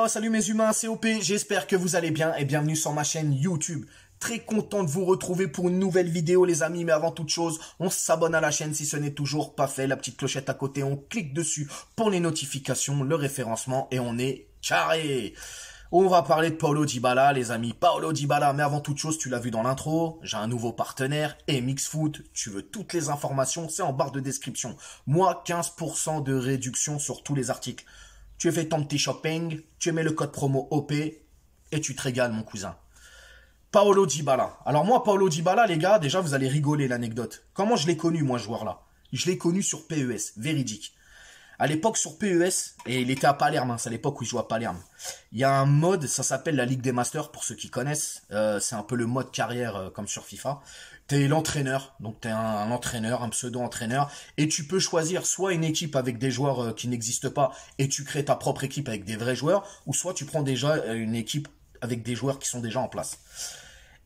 Yo, salut mes humains, c'est OP, j'espère que vous allez bien et bienvenue sur ma chaîne YouTube. Très content de vous retrouver pour une nouvelle vidéo les amis, mais avant toute chose, on s'abonne à la chaîne si ce n'est toujours pas fait, la petite clochette à côté, on clique dessus pour les notifications, le référencement et on est carré. On va parler de Paulo Dybala les amis, Paulo Dybala, mais avant toute chose, tu l'as vu dans l'intro, j'ai un nouveau partenaire, MXFoot, tu veux toutes les informations, c'est en barre de description. Moi, 15% de réduction sur tous les articles. Tu fais ton petit shopping, tu mets le code promo OP et tu te régales mon cousin. Paulo Dybala. Alors moi, Paulo Dybala, les gars, déjà vous allez rigoler l'anecdote. Comment je l'ai connu moi ce joueur-là? Je l'ai connu sur PES, véridique. À l'époque sur PES, et il était à Palerme, hein, c'est à l'époque où il jouait à Palerme. Il y a un mode, ça s'appelle la Ligue des Masters pour ceux qui connaissent. C'est un peu le mode carrière comme sur FIFA. T'es l'entraîneur, donc t'es un entraîneur, un pseudo-entraîneur, et tu peux choisir soit une équipe avec des joueurs qui n'existent pas, et tu crées ta propre équipe avec des vrais joueurs, ou soit tu prends déjà une équipe avec des joueurs qui sont déjà en place.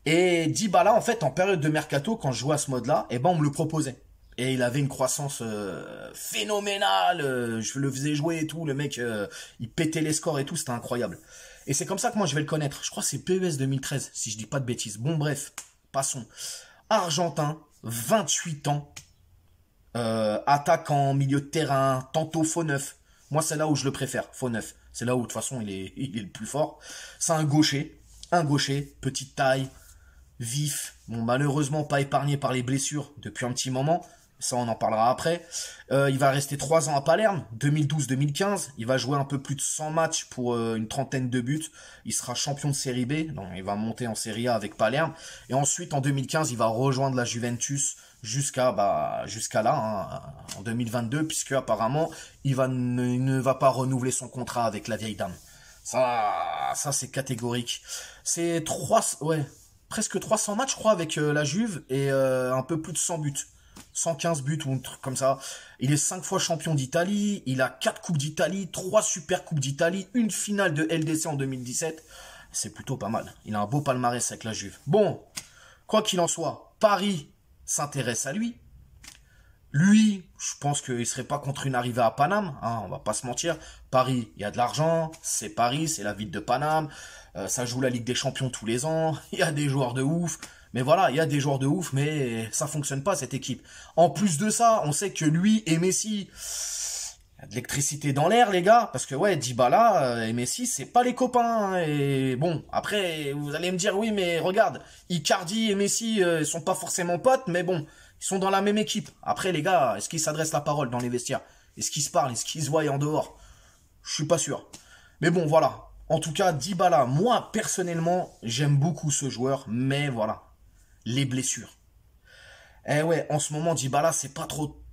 Et Dybala, en fait, en période de mercato, quand je jouais à ce mode-là, eh ben on me le proposait. Et il avait une croissance phénoménale, je le faisais jouer et tout, le mec, il pétait les scores et tout, c'était incroyable. Et c'est comme ça que moi je vais le connaître. Je crois que c'est PES 2013, si je dis pas de bêtises. Bon bref, passons. Argentin, 28 ans, attaquant, milieu de terrain, tantôt faux neuf. Moi, c'est là où je le préfère, faux neuf. C'est là où, de toute façon, il est le plus fort. C'est un gaucher, petite taille, vif. Bon, malheureusement, pas épargné par les blessures depuis un petit moment. Ça, on en parlera après. Il va rester 3 ans à Palerme, 2012-2015. Il va jouer un peu plus de 100 matchs pour une trentaine de buts. Il sera champion de Série B. Donc, il va monter en Série A avec Palerme. Et ensuite, en 2015, il va rejoindre la Juventus jusqu'à là, hein, en 2022, puisque apparemment, il ne va pas renouveler son contrat avec la vieille dame. Ça c'est catégorique. C'est presque 300 matchs, je crois, avec la Juve et un peu plus de 100 buts. 115 buts ou un truc comme ça. Il est 5 fois champion d'Italie, il a 4 coupes d'Italie, 3 super coupes d'Italie, une finale de LDC en 2017. C'est plutôt pas mal. Il a un beau palmarès avec la Juve. Bon, quoi qu'il en soit, Paris s'intéresse à lui. Lui, je pense qu'il serait pas contre une arrivée à Paname, hein, on va pas se mentir. Paris, il y a de l'argent, c'est Paris, c'est la ville de Paname, ça joue la Ligue des Champions tous les ans, il y a des joueurs de ouf. Mais voilà, il y a des joueurs de ouf, mais ça fonctionne pas cette équipe. En plus de ça, on sait que lui et Messi, il y a de l'électricité dans l'air, les gars, parce que ouais, Dybala et Messi, c'est pas les copains. Hein, et bon, après, vous allez me dire, oui, mais regarde, Icardi et Messi ils sont pas forcément potes, mais bon, ils sont dans la même équipe. Après, les gars, est-ce qu'ils s'adressent la parole dans les vestiaires? Est-ce qu'ils se parlent? Est-ce qu'ils se voient en dehors? Je suis pas sûr. Mais bon, voilà. En tout cas, Dybala, moi, personnellement, j'aime beaucoup ce joueur, mais voilà. Les blessures. Eh ouais, en ce moment, Dybala, c'est pas trop...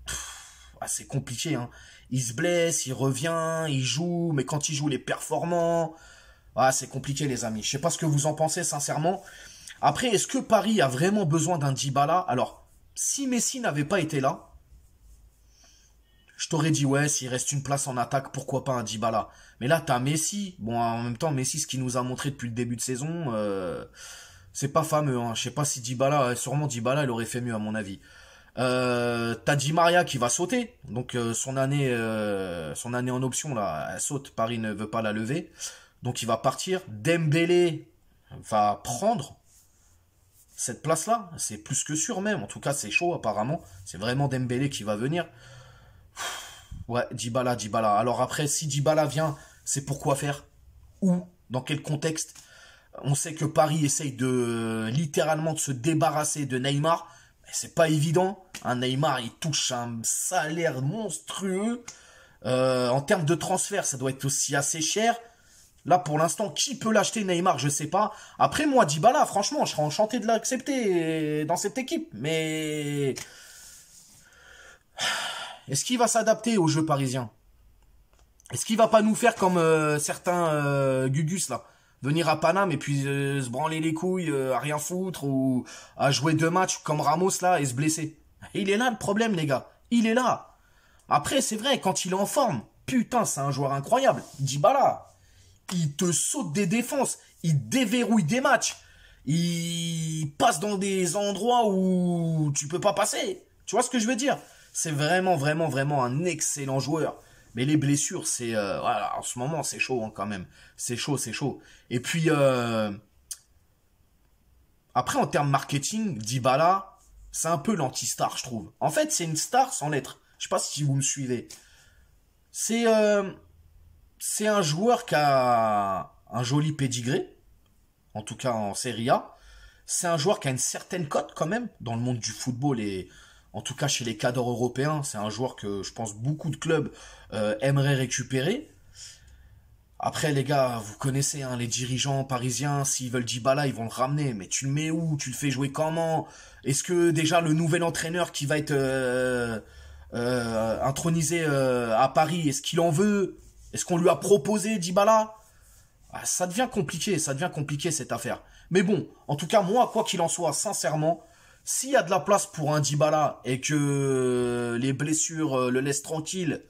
c'est compliqué, hein. Il se blesse, il revient, il joue, mais quand il joue, il est performant. Ah, c'est compliqué, les amis. Je sais pas ce que vous en pensez, sincèrement. Après, est-ce que Paris a vraiment besoin d'un Dybala? Alors, si Messi n'avait pas été là, je t'aurais dit, ouais, s'il reste une place en attaque, pourquoi pas un Dybala? Mais là, t'as Messi. Bon, en même temps, Messi, ce qu'il nous a montré depuis le début de saison... c'est pas fameux, hein. Je sais pas si Dybala, sûrement Dybala, il aurait fait mieux à mon avis. T'as Di Maria qui va sauter, donc son année en option là, elle saute. Paris ne veut pas la lever, donc il va partir. Dembélé va prendre cette place-là, c'est plus que sûr même. En tout cas, c'est chaud apparemment. C'est vraiment Dembélé qui va venir. Ouais, Dybala. Alors après, si Dybala vient, c'est pour quoi faire? Où? Dans quel contexte? On sait que Paris essaye littéralement de se débarrasser de Neymar. Mais c'est pas évident. Hein, Neymar, il touche un salaire monstrueux. En termes de transfert, ça doit être aussi assez cher. Là, pour l'instant, qui peut l'acheter Neymar? Je sais pas. Après, moi, Dybala, franchement, je serais enchanté de l'accepter dans cette équipe. Mais est-ce qu'il va s'adapter au jeu parisien? Est-ce qu'il va pas nous faire comme certains Gugus, là? Venir à Paname et puis se branler les couilles, à rien foutre, ou à jouer 2 matchs comme Ramos là et se blesser. Il est là le problème, les gars. Il est là. Après, c'est vrai, quand il est en forme, putain, c'est un joueur incroyable. Dybala, il te saute des défenses, il déverrouille des matchs, il passe dans des endroits où tu peux pas passer. Tu vois ce que je veux dire? C'est vraiment un excellent joueur. Mais les blessures, c'est... voilà, en ce moment, c'est chaud hein, quand même. C'est chaud, c'est chaud. Et puis, après, en termes marketing, Dybala, c'est un peu l'anti-star, je trouve. En fait, c'est une star sans l'être. Je sais pas si vous me suivez. C'est c'est un joueur qui a un joli pédigré, en tout cas en Serie A. C'est un joueur qui a une certaine cote quand même dans le monde du football et en tout cas chez les cadres européens. C'est un joueur que je pense beaucoup de clubs aimeraient récupérer. Après les gars, vous connaissez hein, les dirigeants parisiens, s'ils veulent Dybala, ils vont le ramener. Mais tu le mets où? Tu le fais jouer comment? Est-ce que déjà le nouvel entraîneur qui va être intronisé à Paris, est-ce qu'il en veut? Est-ce qu'on lui a proposé Dybala? Ah, ça devient compliqué cette affaire. Mais bon, en tout cas, moi, quoi qu'il en soit, sincèrement, s'il y a de la place pour un Dybala et que les blessures le laissent tranquille,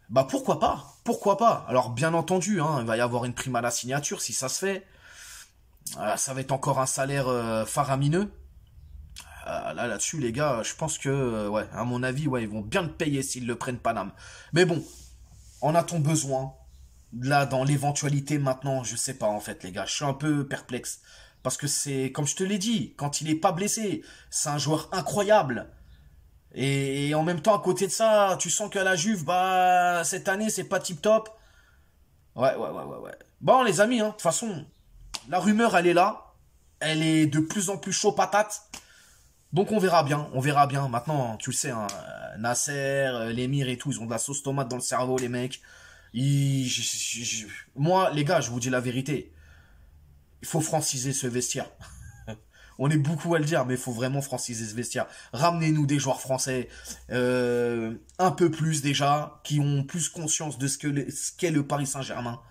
bah pourquoi pas? Pourquoi pas? Alors bien entendu, hein, il va y avoir une prime à la signature si ça se fait. Ça va être encore un salaire faramineux. Là-dessus, les gars, je pense que, ouais, à mon avis, ouais, ils vont bien le payer s'ils le prennent Paname. Mais bon, en a-t-on besoin? Là, dans l'éventualité maintenant, je sais pas en fait, les gars, je suis un peu perplexe. Parce que c'est, comme je te l'ai dit, quand il est pas blessé, c'est un joueur incroyable. Et en même temps, à côté de ça, tu sens qu'à la Juve, bah, cette année, c'est pas tip-top. Ouais. Bon, les amis, hein, de toute façon, la rumeur, elle est là. Elle est de plus en plus chaud patate. Donc on verra bien, on verra bien. Maintenant, tu le sais, hein, Nasser, l'émir et tout, ils ont de la sauce tomate dans le cerveau, les mecs. Moi, les gars, je vous dis la vérité. Il faut franciser ce vestiaire. On est beaucoup à le dire, mais il faut vraiment franciser ce vestiaire. Ramenez-nous des joueurs français, un peu plus déjà, qui ont plus conscience de ce qu'est le Paris Saint-Germain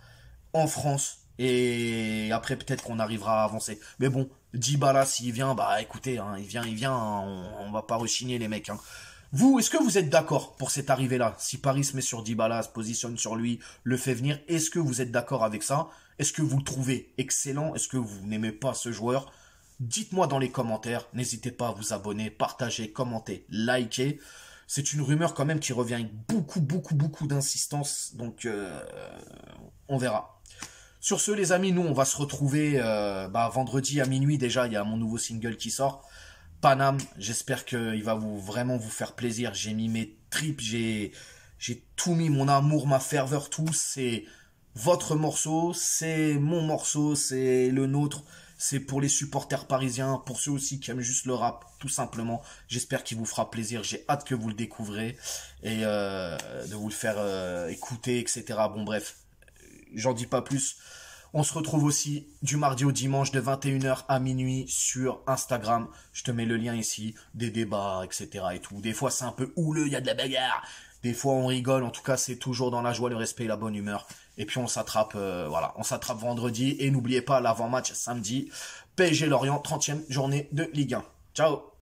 en France. Et après, peut-être qu'on arrivera à avancer. Mais bon, Dybala, s'il vient, bah écoutez, hein, il vient, hein, on va pas rechigner les mecs. Hein. Vous, est-ce que vous êtes d'accord pour cette arrivée-là? Si Paris se met sur Dybala, se positionne sur lui, le fait venir, est-ce que vous êtes d'accord avec ça? Est-ce que vous le trouvez excellent? Est-ce que vous n'aimez pas ce joueur? Dites-moi dans les commentaires, n'hésitez pas à vous abonner, partager, commenter, liker. C'est une rumeur quand même qui revient avec beaucoup d'insistance, donc on verra. Sur ce les amis, nous on va se retrouver vendredi à minuit déjà, il y a mon nouveau single qui sort. Paname, j'espère qu'il va vraiment vous faire plaisir. J'ai mis mes tripes, j'ai tout mis, mon amour, ma ferveur, tout. C'est votre morceau, c'est mon morceau, c'est le nôtre. C'est pour les supporters parisiens, pour ceux aussi qui aiment juste le rap, tout simplement. J'espère qu'il vous fera plaisir. J'ai hâte que vous le découvrez et de vous le faire écouter, etc. Bon bref, j'en dis pas plus. On se retrouve aussi du mardi au dimanche de 21h à minuit sur Instagram. Je te mets le lien ici, des débats, etc. et tout. Des fois c'est un peu houleux, il y a de la bagarre. Des fois on rigole, en tout cas c'est toujours dans la joie, le respect et la bonne humeur. Et puis on s'attrape, voilà, on s'attrape vendredi. Et n'oubliez pas l'avant-match samedi, PSG Lorient, 30e journée de Ligue 1. Ciao!